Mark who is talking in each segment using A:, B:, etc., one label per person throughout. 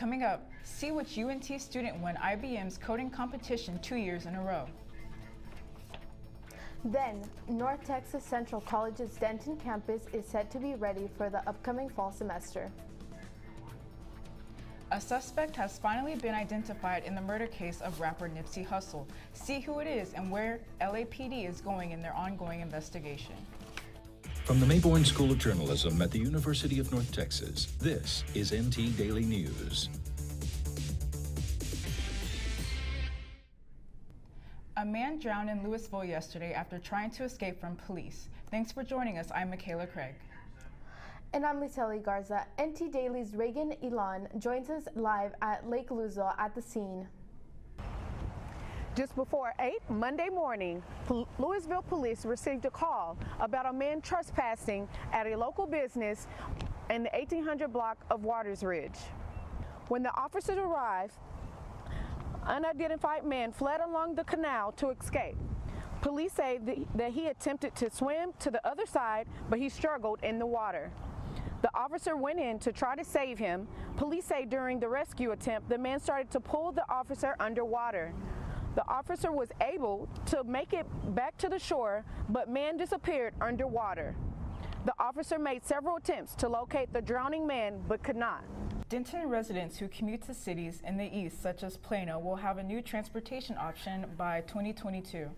A: Coming up, see which UNT student won IBM's coding competition 2 years in a row.
B: Then, North Texas Central College's Denton campus is set to be ready for the upcoming fall semester.
A: A suspect has finally been identified in the murder case of rapper Nipsey Hussle. See who it is and where LAPD is going in their ongoing investigation.
C: From the Mayborn School of Journalism at the University of North Texas, this is NT Daily News.
A: A man drowned in Louisville yesterday after trying to escape from police. Thanks for joining us. I'm Michaela Craig.
B: And I'm Liteli Garza. NT Daily's Reagan Elan joins us live at Lake Louisville at the scene.
D: Just before 8 Monday morning, Louisville police received a call about a man trespassing at a local business in the 1800 block of Waters Ridge. When the officers arrived, unidentified man fled along the canal to escape. Police say that he attempted to swim to the other side, but he struggled in the water. The officer went in to try to save him. Police say during the rescue attempt, the man started to pull the officer underwater. The officer was able to make it back to the shore, but man disappeared underwater. The officer made several attempts to locate the drowning man, but could not.
A: Denton residents who commute to cities in the east, such as Plano, will have a new transportation option by 2022.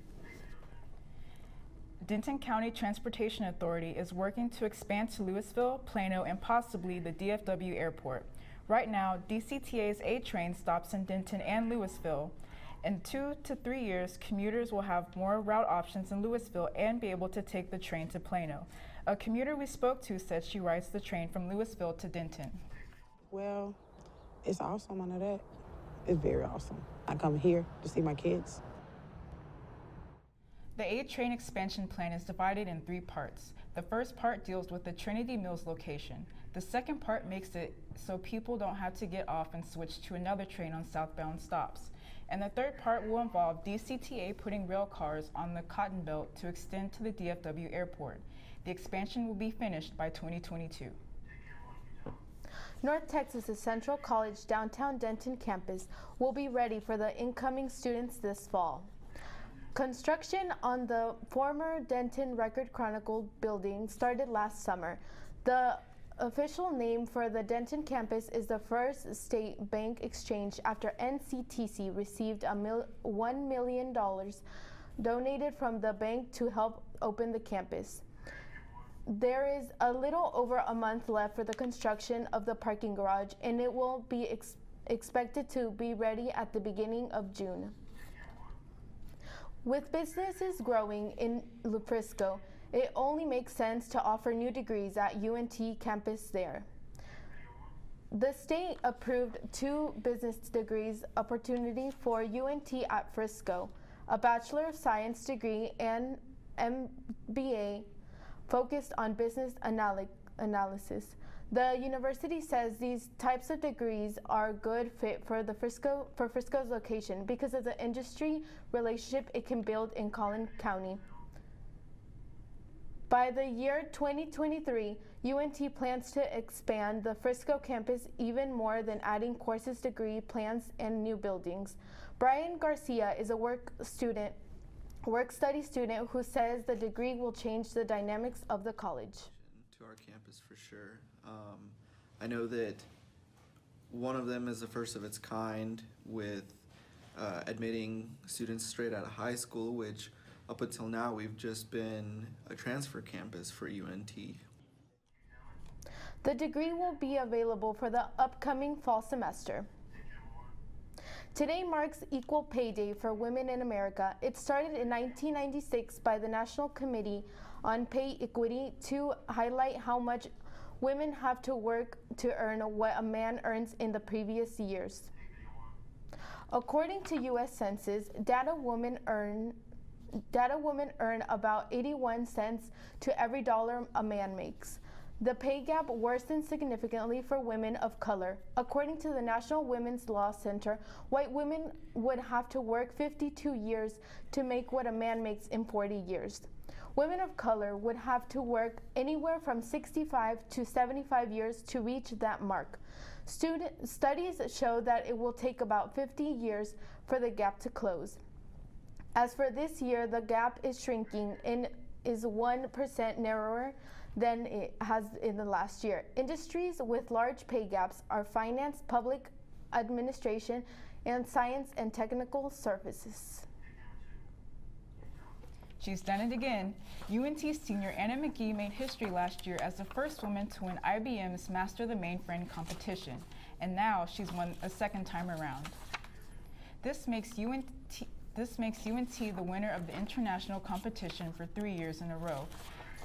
A: Denton County Transportation Authority is working to expand to Louisville, Plano, and possibly the DFW airport. Right now, DCTA's A train stops in Denton and Louisville. In 2 to 3 years, commuters will have more route options in Louisville and be able to take the train to Plano. A commuter we spoke to said she rides the train from Louisville to Denton.
E: Well, it's awesome, I know that. It's very awesome. I come here to see my kids.
A: The A train expansion plan is divided in 3 parts. The first part deals with the Trinity Mills location. The second part makes it so people don't have to get off and switch to another train on southbound stops. And the third part will involve DCTA putting rail cars on the Cotton Belt to extend to the DFW airport. The expansion will be finished by 2022.
B: North Texas Central College downtown Denton campus will be ready for the incoming students this fall. Construction on the former Denton Record Chronicle building started last summer. The official name for the Denton campus is the First State Bank Exchange after NCTC received $1 million donated from the bank to help open the campus. There is a little over a month left for the construction of the parking garage, and it will be expected to be ready at the beginning of June. With businesses growing in Frisco, it only makes sense to offer new degrees at UNT campus there. The state approved 2 business degrees opportunity for UNT at Frisco, a Bachelor of Science degree and MBA focused on business analysis. The university says these types of degrees are a good fit for Frisco's location because of the industry relationship it can build in Collin County. By the year 2023, UNT plans to expand the Frisco campus even more than adding courses, degree plans, and new buildings. Brian Garcia is a work-study student who says the degree will change the dynamics of the college.
F: To our campus for sure. I know that one of them is the first of its kind with admitting students straight out of high school, which up until now we've just been a transfer campus for UNT.
B: The degree will be available for the upcoming fall semester. Today marks Equal Pay Day for women in America. It started in 1996 by the National Committee on Pay Equity to highlight how much women have to work to earn what a man earns in the previous years. According to U.S. Census, data women earn about 81 cents to every dollar a man makes. The pay gap worsened significantly for women of color. According to the National Women's Law Center, white women would have to work 52 years to make what a man makes in 40 years. Women of color would have to work anywhere from 65 to 75 years to reach that mark. Studies show that it will take about 50 years for the gap to close. As for this year, the gap is shrinking and is 1% narrower than it has in the last year. Industries with large pay gaps are finance, public administration, and science and technical services.
A: She's done it again. UNT senior Anna McGee made history last year as the first woman to win IBM's Master the Mainframe competition, and now she's won a second time around. This makes UNT the winner of the international competition for 3 years in a row.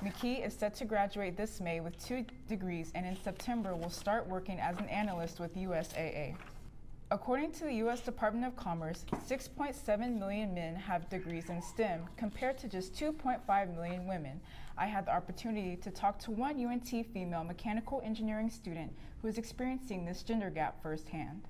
A: McKee is set to graduate this May with 2 degrees, and in September will start working as an analyst with USAA. According to the U.S. Department of Commerce, 6.7 million men have degrees in STEM compared to just 2.5 million women. I had the opportunity to talk to one UNT female mechanical engineering student who is experiencing this gender gap firsthand.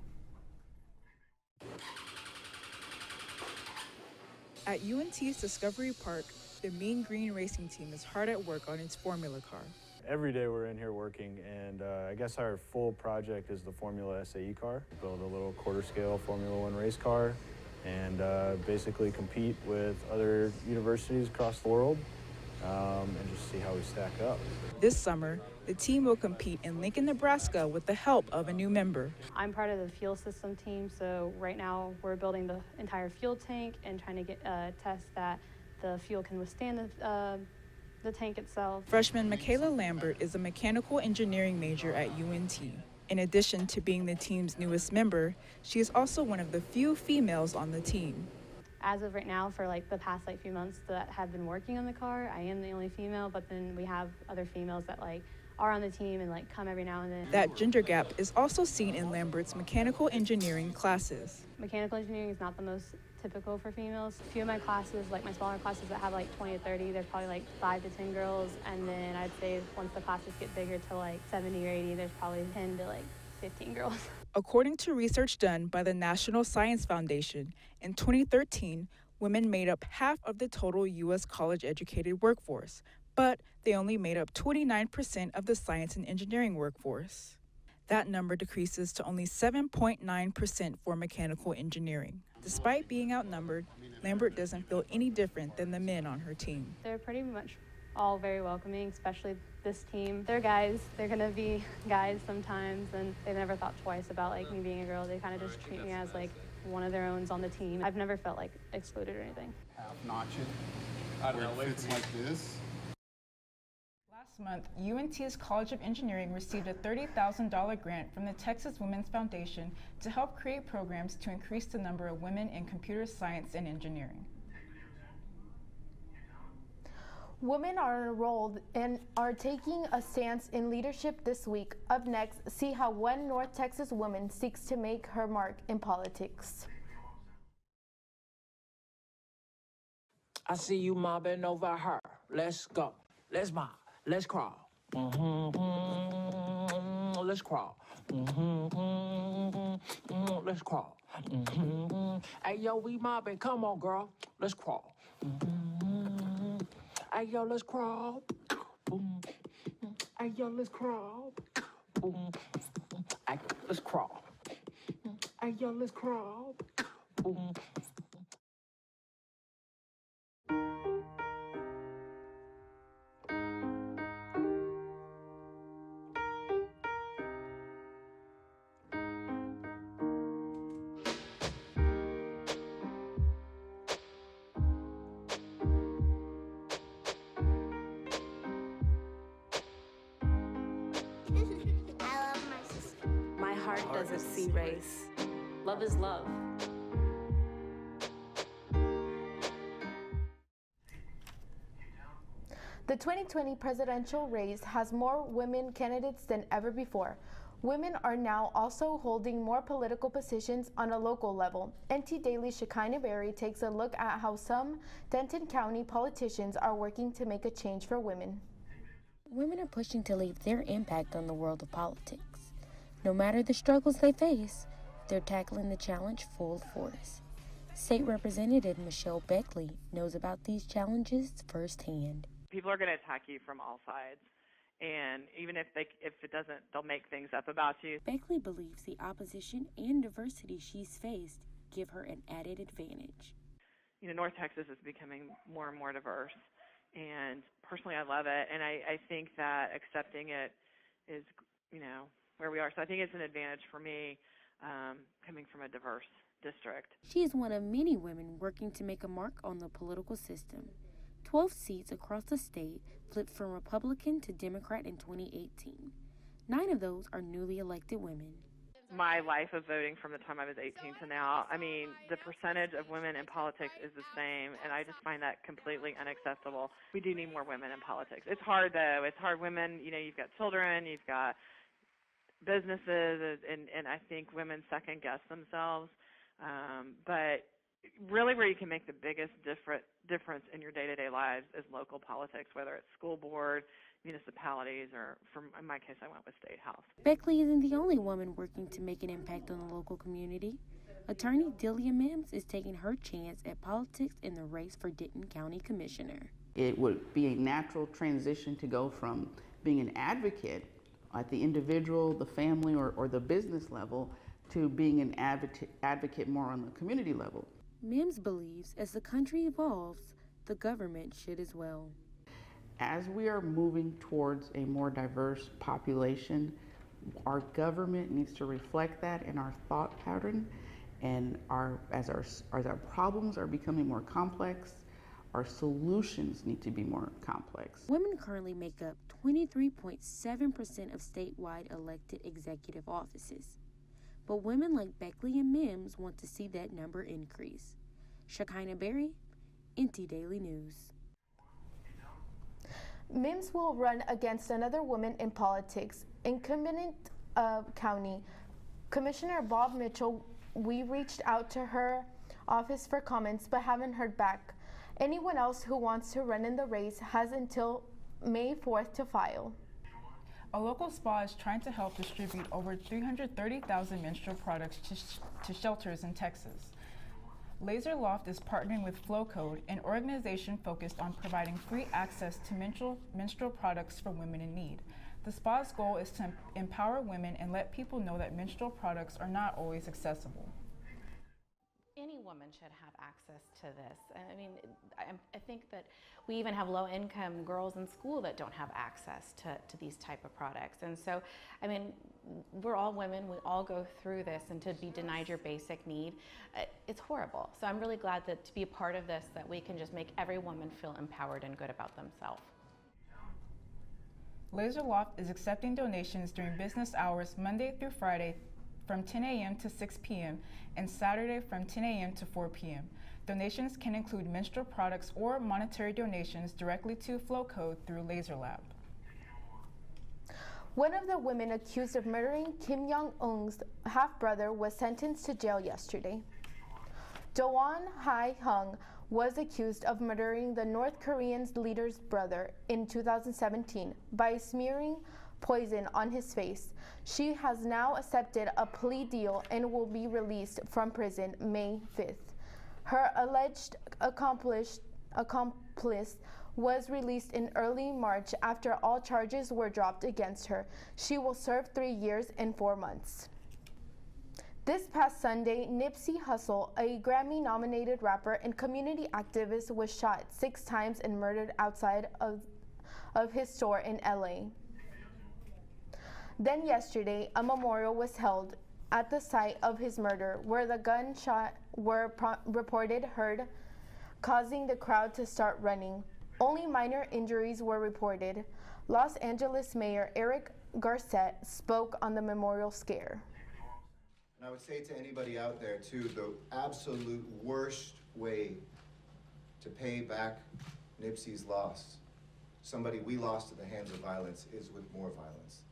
A: At UNT's Discovery Park, the Mean Green Racing team is hard at work on its formula car.
G: Every day we're in here working, and I guess our full project is the Formula SAE car. Build a little quarter-scale Formula One race car and basically compete with other universities across the world and just see how we stack up.
A: This summer, the team will compete in Lincoln, Nebraska with the help of a new member.
H: I'm part of the fuel system team, so right now we're building the entire fuel tank and trying to get test that the fuel can withstand the tank itself.
A: Freshman Michaela Lambert is a mechanical engineering major at UNT. In addition to being the team's newest member, she is also one of the few females on the team.
H: As of right now, for the past few months that have been working on the car, I am the only female, but then we have other females that are on the team and come every now and then.
A: That gender gap is also seen in Lambert's mechanical engineering classes.
H: Mechanical engineering is not the most typical for females. A few of my classes, my smaller classes that have 20 to 30, there's probably 5 to 10 girls, and then I'd say once the classes get bigger to 70 or 80, there's probably 10 to 15 girls.
A: According to research done by the National Science Foundation, in 2013, women made up half of the total U.S. college-educated workforce, but they only made up 29% of the science and engineering workforce. That number decreases to only 7.9% for mechanical engineering. Despite being outnumbered, Lambert doesn't feel any different than the men on her team.
H: They're pretty much all very welcoming, especially this team. They're guys. They're going to be guys sometimes, and they've never thought twice about me being a girl. They kind of just treat me as one of their own on the team. I've never felt excluded or anything.
I: Half-notch it where it fits like this.
A: Last month, UNT's College of Engineering received a $30,000 grant from the Texas Women's Foundation to help create programs to increase the number of women in computer science and engineering.
B: Women are enrolled and are taking a stance in leadership this week. Up next, see how one North Texas woman seeks to make her mark in politics.
J: I see you mobbing over her. Let's go. Let's mob. Let's crawl. Let's crawl. Let's crawl. Hey, yo, we mobbing. Come on, girl. Let's crawl. Hey, yo, let's crawl. Hey, yo, let's crawl. Hey, let's crawl. Hey, yo, let's crawl.
K: Doesn't see race. Love is love.
B: The 2020 presidential race has more women candidates than ever before. Women are now also holding more political positions on a local level. NT Daily's Shekinah Berry takes a look at how some Denton County politicians are working to make a change for women.
L: Women are pushing to leave their impact on the world of politics. No matter the struggles they face, they're tackling the challenge full force. State Representative Michelle Beckley knows about these challenges firsthand.
M: People are going to attack you from all sides, And even if it doesn't, they'll make things up about you.
L: Beckley believes the opposition and diversity she's faced give her an added advantage.
M: You know, North Texas is becoming more and more diverse, and personally I love it, and I think that accepting it is, you know, where we are. So I think it's an advantage for me coming from a diverse district.
L: She is one of many women working to make a mark on the political system. 12 seats across the state flipped from Republican to Democrat in 2018. 9 of those are newly elected women.
M: My life of voting from the time I was 18 to now, I mean, the percentage of women in politics is the same, and I just find that completely unacceptable. We do need more women in politics. It's hard, though. It's hard. Women, you know, you've got children, you've got businesses, and I think women second-guess themselves. But really where you can make the biggest difference in your day-to-day lives is local politics, whether it's school board, municipalities, or in my case, I went with State House.
L: Beckley isn't the only woman working to make an impact on the local community. Attorney Delia Mims is taking her chance at politics in the race for Denton County Commissioner.
N: It would be a natural transition to go from being an advocate at the individual, the family, or the business level to being an advocate more on the community level.
L: Mims believes as the country evolves, the government should as well.
N: As we are moving towards a more diverse population, our government needs to reflect that in our thought pattern, and as our problems are becoming more complex, our solutions need to be more complex.
L: Women currently make up 23.7% of statewide elected executive offices. But women like Beckley and Mims want to see that number increase. Shekinah Berry, NT Daily News.
B: Mims will run against another woman in politics. In Convenient County, Commissioner Bob Mitchell, we reached out to her office for comments but haven't heard back. Anyone else who wants to run in the race has until May 4th to file.
A: A local spa is trying to help distribute over 330,000 menstrual products to shelters in Texas. Laser Loft is partnering with Flow Code, an organization focused on providing free access to menstrual products for women in need. The spa's goal is to empower women and let people know that menstrual products are not always accessible.
O: Any woman should have access to this. I mean, I think that we even have low-income girls in school that don't have access to these type of products. And so, I mean, we're all women, we all go through this, and to be denied your basic need, it's horrible. So I'm really glad that to be a part of this, that we can just make every woman feel empowered and good about themselves.
A: Laser Loft is accepting donations during business hours Monday through Friday from 10 a.m. to 6 p.m. and Saturday from 10 a.m. to 4 p.m. Donations can include menstrual products or monetary donations directly to Flow Code through Laser Lab.
B: One of the women accused of murdering Kim Jong-un's half-brother was sentenced to jail yesterday. Do-won Hae-hung was accused of murdering the North Korean leader's brother in 2017 by smearing poison on his face. She has now accepted a plea deal and will be released from prison May 5th. Her alleged accomplice was released in early March after all charges were dropped against her. She will serve 3 years and 4 months. This past Sunday, Nipsey Hussle, a Grammy-nominated rapper and community activist, was shot 6 times and murdered outside of his store in LA. Then yesterday, a memorial was held at the site of his murder, where the gunshots were reported heard, causing the crowd to start running. Only minor injuries were reported. Los Angeles Mayor Eric Garcetti spoke on the memorial scare.
P: And I would say to anybody out there too, the absolute worst way to pay back Nipsey's loss, somebody we lost to the hands of violence, is with more violence.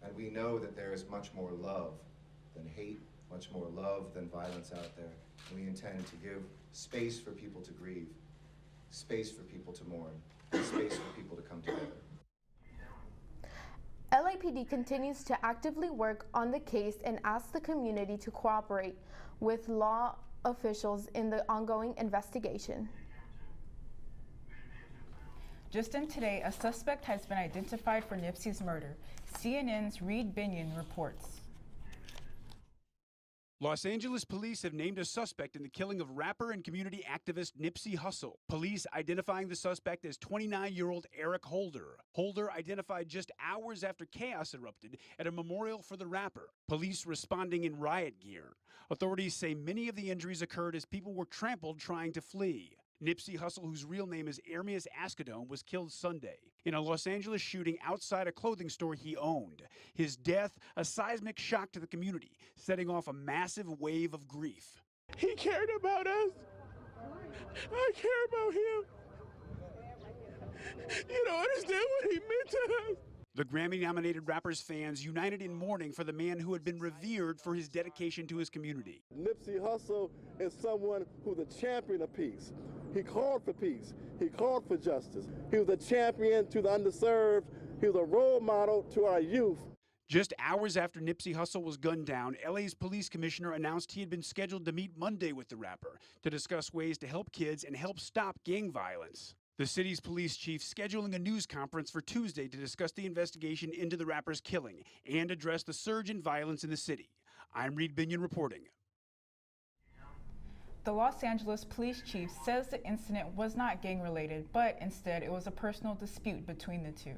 P: And we know that there is much more love than hate, much more love than violence out there. We intend to give space for people to grieve, space for people to mourn, and space for people to come together.
B: LAPD continues to actively work on the case and asks the community to cooperate with law officials in the ongoing investigation.
A: Just in today, a suspect has been identified for Nipsey's murder. CNN's Reed Binion reports.
Q: Los Angeles police have named a suspect in the killing of rapper and community activist Nipsey Hussle. Police identifying the suspect as 29-year-old Eric Holder. Holder identified just hours after chaos erupted at a memorial for the rapper. Police responding in riot gear. Authorities say many of the injuries occurred as people were trampled trying to flee. Nipsey Hussle, whose real name is Ermias Ascadome, was killed Sunday in a Los Angeles shooting outside a clothing store he owned. His death, a seismic shock to the community, setting off a massive wave of grief.
J: He cared about us. I care about him. You don't understand what he meant to us.
Q: The Grammy-nominated rapper's fans united in mourning for the man who had been revered for his dedication to his community.
R: Nipsey Hussle is someone who's a champion of peace. He called for peace. He called for justice. He was a champion to the underserved. He was a role model to our youth.
Q: Just hours after Nipsey Hussle was gunned down, LA's police commissioner announced he had been scheduled to meet Monday with the rapper to discuss ways to help kids and help stop gang violence. The city's police chief scheduling a news conference for Tuesday to discuss the investigation into the rapper's killing and address the surge in violence in the city. I'm Reed Binion reporting.
A: The Los Angeles police chief says the incident was not gang-related, but instead it was a personal dispute between the two.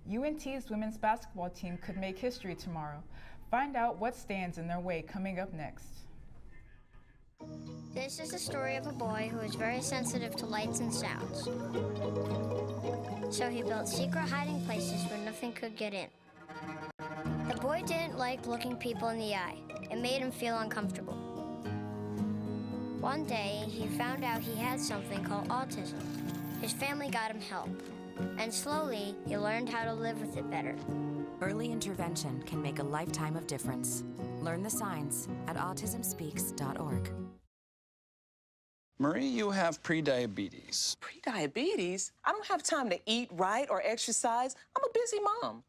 A: UNT's women's basketball team could make history tomorrow. Find out what stands in their way coming up next.
S: This is the story of a boy who is very sensitive to lights and sounds. So he built secret hiding places where nothing could get in. The boy didn't like looking people in the eye. It made him feel uncomfortable. One day, he found out he had something called autism. His family got him help, and slowly, he learned how to live with it better.
T: Early intervention can make a lifetime of difference. Learn the signs at autismspeaks.org.
U: Marie, you have prediabetes.
V: Prediabetes? I don't have time to eat right or exercise. I'm a busy mom.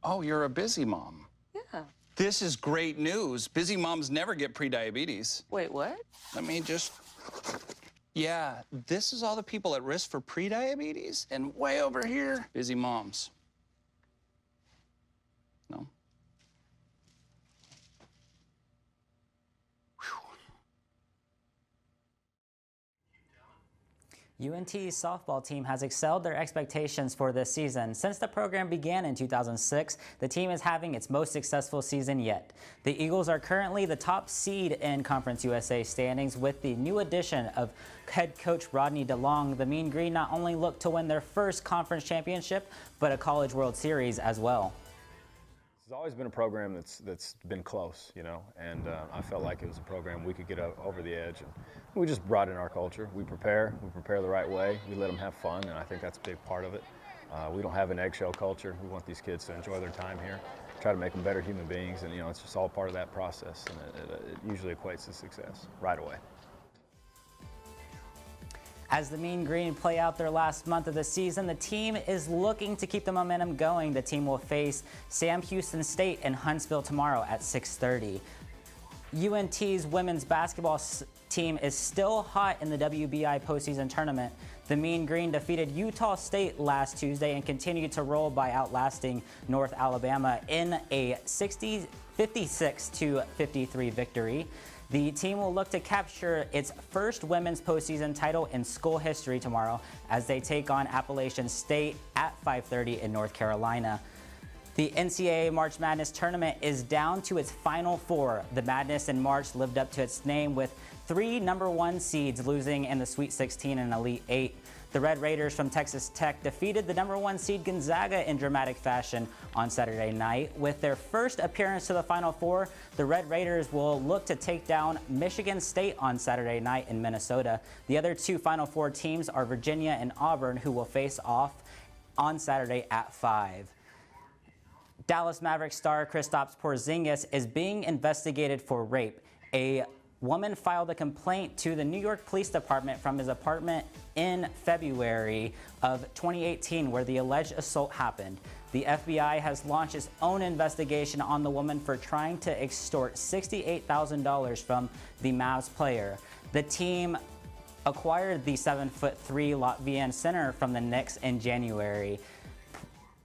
U: Oh, you're a busy mom.
V: Yeah.
U: This is great news. Busy moms never get prediabetes.
V: Wait, what?
U: Let me just... Yeah, this is all the people at risk for prediabetes, and way over here, busy moms. No?
W: UNT's softball team has excelled their expectations for this season. Since the program began in 2006, the team is having its most successful season yet. The Eagles are currently the top seed in Conference USA standings with the new addition of head coach Rodney DeLong. The Mean Green not only look to win their first conference championship, but a College World Series as well.
G: It's always been a program that's been close, you know, and I felt like it was a program we could get over the edge, and we just brought in our culture. We prepare the right way, we let them have fun, and I think that's a big part of it. We don't have an eggshell culture. We want these kids to enjoy their time here, try to make them better human beings, and you know, it's just all part of that process, and it usually equates to success right away.
W: As the Mean Green play out their last month of the season, the team is looking to keep the momentum going. The team will face Sam Houston State in Huntsville tomorrow at 6:30. UNT's women's basketball team is still hot in the WBI postseason tournament. The Mean Green defeated Utah State last Tuesday and continued to roll by outlasting North Alabama in a 56-53 victory. The team will look to capture its first women's postseason title in school history tomorrow as they take on Appalachian State at 5:30 in North Carolina. The NCAA March Madness tournament is down to its final four. The Madness in March lived up to its name with 3 #1 seeds losing in the Sweet 16 and Elite 8. The Red Raiders from Texas Tech defeated the #1 seed Gonzaga in dramatic fashion on Saturday night. With their first appearance to the Final Four, the Red Raiders will look to take down Michigan State on Saturday night in Minnesota. The other two Final Four teams are Virginia and Auburn, who will face off on Saturday at 5. Dallas Mavericks star Kristaps Porzingis is being investigated for rape. A woman filed a complaint to the New York Police Department from his apartment in February of 2018 where the alleged assault happened. The FBI has launched its own investigation on the woman for trying to extort $68,000 from the Mavs player. The team acquired the 7'3" Latvian center from the Knicks in January.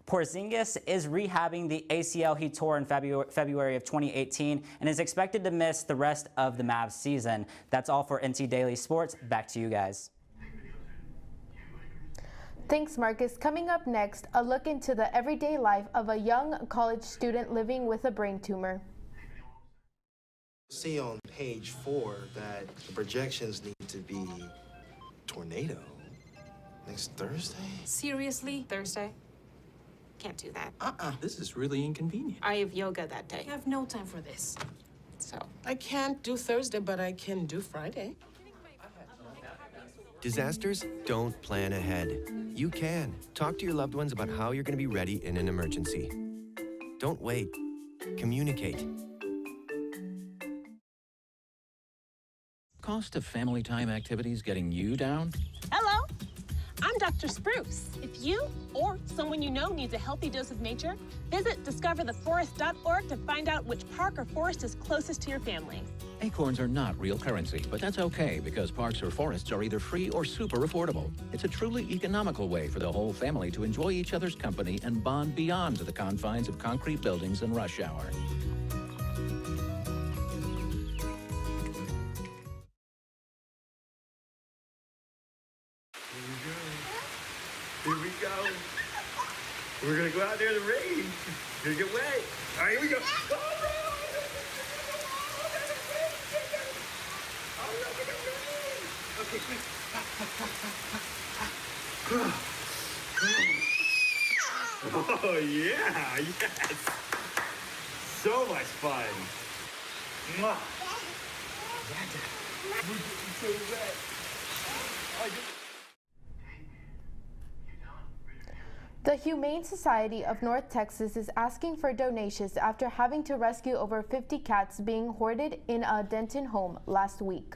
W: Porzingis is rehabbing the ACL he tore in February of 2018 and is expected to miss the rest of the Mavs season. That's all for NC Daily Sports. Back to you guys.
B: Thanks, Marcus. Coming up next, a look into the everyday life of a young college student living with a brain tumor.
C: See on page 4 that the projections need to be tornado next Thursday.
D: Seriously? Thursday? Can't do that.
C: This is really inconvenient.
D: I have yoga that day. I have no time for this. So.
J: I can't do Thursday, but I can do Friday.
E: Disasters don't plan ahead. You can. Talk to your loved ones about how you're going to be ready in an emergency. Don't wait. Communicate.
X: Cost of family time activities getting you down?
Y: Hello, I'm Dr. Spruce. If you or someone you know needs a healthy dose of nature, visit discovertheforest.org to find out which park or forest is closest to your family.
X: Acorns are not real currency, but that's okay because parks or forests are either free or super affordable. It's a truly economical way for the whole family to enjoy each other's company and bond beyond the confines of concrete buildings and rush hour.
Z: Here we go. We're gonna go out there in the rain. You're gonna get wet. All right, here we go. Okay, quick. Oh yeah, yes. So much fun. Mwah. We're getting so wet.
B: The Humane Society of North Texas is asking for donations after having to rescue over 50 cats being hoarded in a Denton home last week.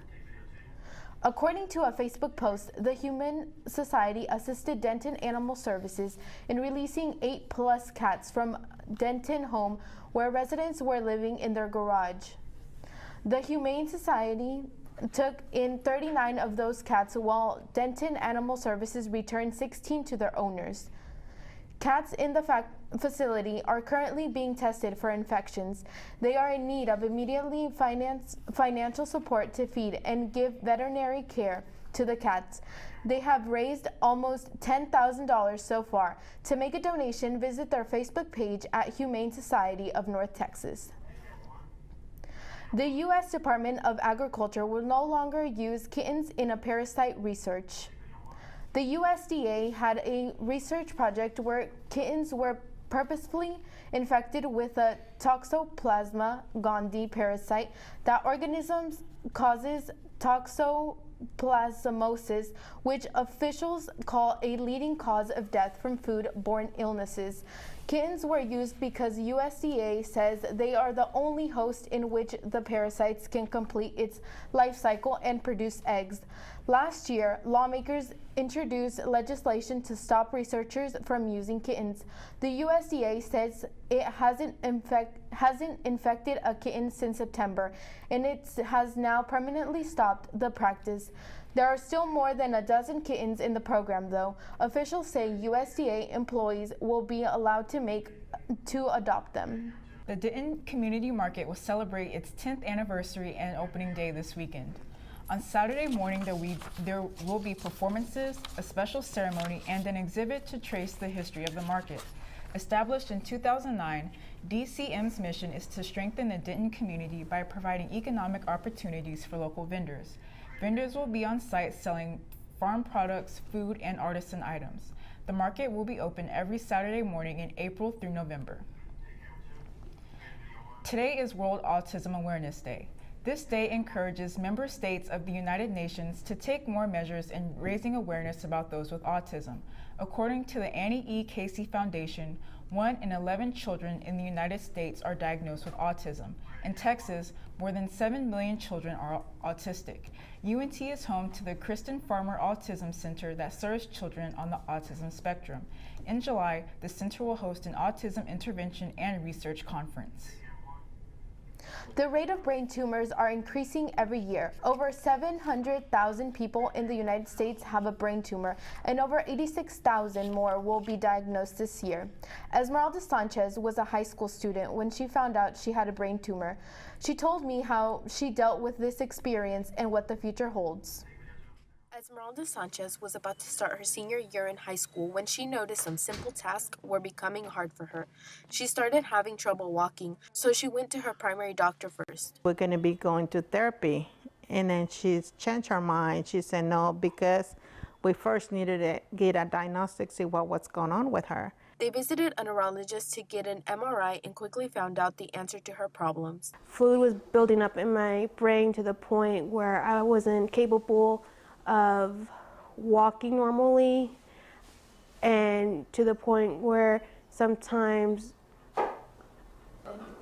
B: According to a Facebook post, the Humane Society assisted Denton Animal Services in releasing 8+ cats from Denton home where residents were living in their garage. The Humane Society took in 39 of those cats while Denton Animal Services returned 16 to their owners. Cats in the facility are currently being tested for infections. They are in need of immediately financial support to feed and give veterinary care to the cats. They have raised almost $10,000 so far. To make a donation, visit their Facebook page at Humane Society of North Texas. The U.S. Department of Agriculture will no longer use kittens in a parasite research. The USDA had a research project where kittens were purposefully infected with a Toxoplasma gondii parasite. That organism causes toxoplasmosis, which officials call a leading cause of death from food-borne illnesses. Kittens were used because USDA says they are the only host in which the parasites can complete its life cycle and produce eggs. Last year, lawmakers introduced legislation to stop researchers from using kittens. The USDA says it hasn't infected a kitten since September, and it has now permanently stopped the practice. There are still more than a dozen kittens in the program, though. Officials say USDA employees will be allowed to adopt them.
A: The Denton Community Market will celebrate its 10th anniversary and opening day this weekend. On Saturday morning, there will be performances, a special ceremony, and an exhibit to trace the history of the market. Established in 2009, DCM's mission is to strengthen the Denton community by providing economic opportunities for local vendors. Vendors will be on site selling farm products, food, and artisan items. The market will be open every Saturday morning in April through November. Today is World Autism Awareness Day. This day encourages member states of the United Nations to take more measures in raising awareness about those with autism. According to the Annie E. Casey Foundation, 1 in 11 children in the United States are diagnosed with autism. In Texas, more than 7 million children are autistic. UNT is home to the Kristen Farmer Autism Center that serves children on the autism spectrum. In July, the center will host an autism intervention and research conference.
B: The rate of brain tumors are increasing every year. Over 700,000 people in the United States have a brain tumor, and over 86,000 more will be diagnosed this year. Esmeralda Sanchez was a high school student when she found out she had a brain tumor. She told me how she dealt with this experience and what the future holds. Esmeralda Sanchez was about to start her senior year in high school when she noticed some simple tasks were becoming hard for her. She started having trouble walking, so she went to her primary doctor first.
F: We're going to be going to therapy. And then she's changed her mind. She said no, because we first needed to get a diagnostic, see what's going on with her.
B: They visited a neurologist to get an MRI and quickly found out the answer to her problems.
H: Fluid was building up in my brain to the point where I wasn't capable of walking normally, and to the point where sometimes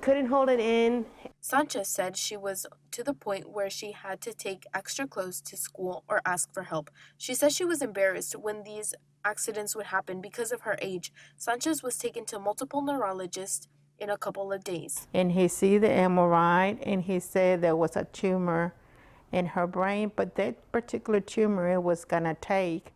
H: couldn't hold it in.
B: Sanchez said she was to the point where she had to take extra clothes to school or ask for help. She said she was embarrassed when these accidents would happen because of her age. Sanchez was taken to multiple neurologists in a couple of days.
F: And he see the MRI, and he said there was a tumor in her brain, but that particular tumor, it was gonna take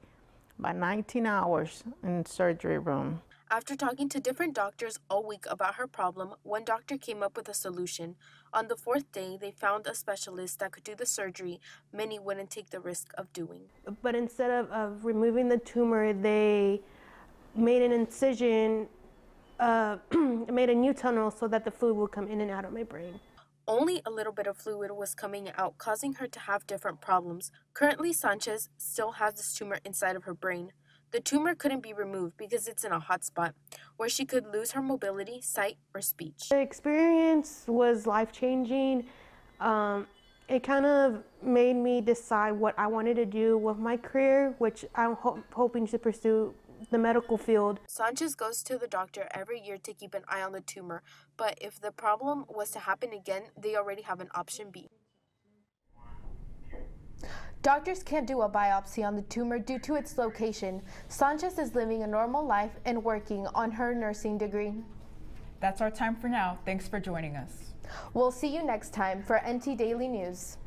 F: about 19 hours in the surgery room.
B: After talking to different doctors all week about her problem, one doctor came up with a solution. On the fourth day, they found a specialist that could do the surgery many wouldn't take the risk of doing.
H: But instead of removing the tumor, they made an incision, made a new tunnel so that the fluid would come in and out of my brain.
B: Only a little bit of fluid was coming out, causing her to have different problems. Currently, Sanchez still has this tumor inside of her brain. The tumor couldn't be removed because it's in a hot spot where she could lose her mobility, sight, or speech.
H: The experience was life-changing. It kind of made me decide what I wanted to do with my career, which I'm hoping to pursue the medical field.
B: Sanchez goes to the doctor every year to keep an eye on the tumor, but if the problem was to happen again, they already have an option B. Doctors can't do a biopsy on the tumor due to its location. Sanchez is living a normal life and working on her nursing degree.
A: That's our time for now. Thanks for joining us.
B: We'll see you next time for NT Daily News.